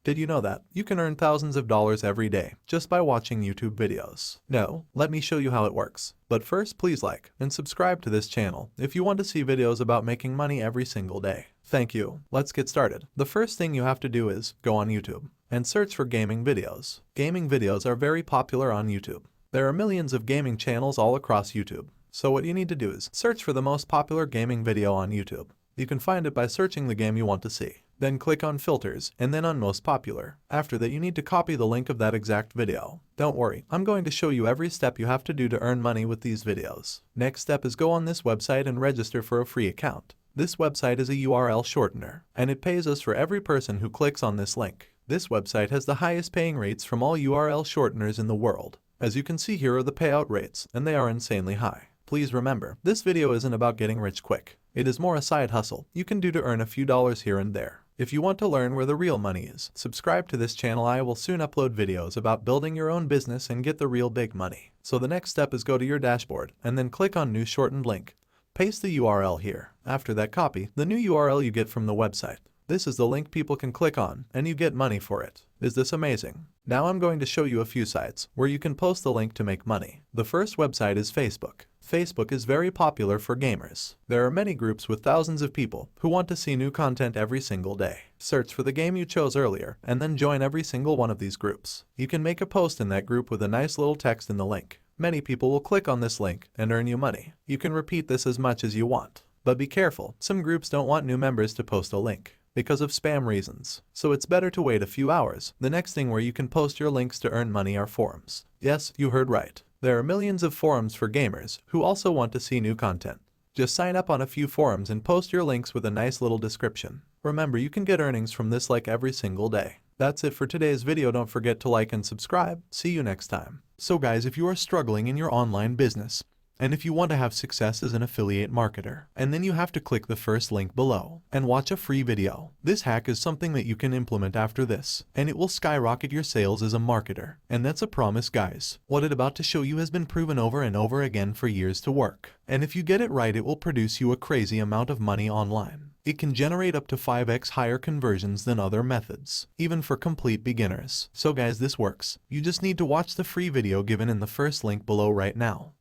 Did you know that you can earn thousands of dollars every day just by watching YouTube videos? No, let me show you how it works. But first, please like and subscribe to this channel if you want to see videos about making money every single day. Thank you. Let's get started. The first thing you have to do is go on YouTube and search for gaming videos. Gaming videos are very popular on YouTube. There are millions of gaming channels all across YouTube. So what you need to do is search for the most popular gaming video on YouTube. You can find it by searching the game you want to see. Then click on Filters and then on Most Popular. After that, you need to copy the link of that exact video. Don't worry, I'm going to show you every step you have to do to earn money with these videos. Next step is go on this website and register for a free account. This website is a URL shortener, and it pays us for every person who clicks on this link. This website has the highest paying rates from all URL shorteners in the world. As you can see, here are the payout rates, and they are insanely high. Please remember, this video isn't about getting rich quick. It is more a side hustle you can do to earn a few dollars here and there. If you want to learn where the real money is, subscribe to this channel. I will soon upload videos about building your own business and get the real big money. So the next step is go to your dashboard and then click on New Shortened Link. Paste the URL here. After that, copy the new URL you get from the website. This is the link people can click on, and you get money for it. Is this amazing? Now I'm going to show you a few sites where you can post the link to make money. The first website is Facebook. Facebook is very popular for gamers. There are many groups with thousands of people who want to see new content every single day. Search for the game you chose earlier and then join every single one of these groups. You can make a post in that group with a nice little text in the link. Many people will click on this link and earn you money. You can repeat this as much as you want. But be careful, some groups don't want new members to post a link because of spam reasons. So it's better to wait a few hours. The next thing where you can post your links to earn money are forums. Yes, you heard right. There are millions of forums for gamers who also want to see new content. Just sign up on a few forums and post your links with a nice little description. Remember, you can get earnings from this like every single day. That's it for today's video. Don't forget to like and subscribe. See you next time. So guys, if you are struggling in your online business, and if you want to have success as an affiliate marketer, and then you have to click the first link below and watch a free video. This hack is something that you can implement after this, and it will skyrocket your sales as a marketer. And that's a promise, guys. What it about to show you has been proven over and over again for years to work. And if you get it right, it will produce you a crazy amount of money online. It can generate up to 5x higher conversions than other methods, even for complete beginners. So guys, this works. You just need to watch the free video given in the first link below right now.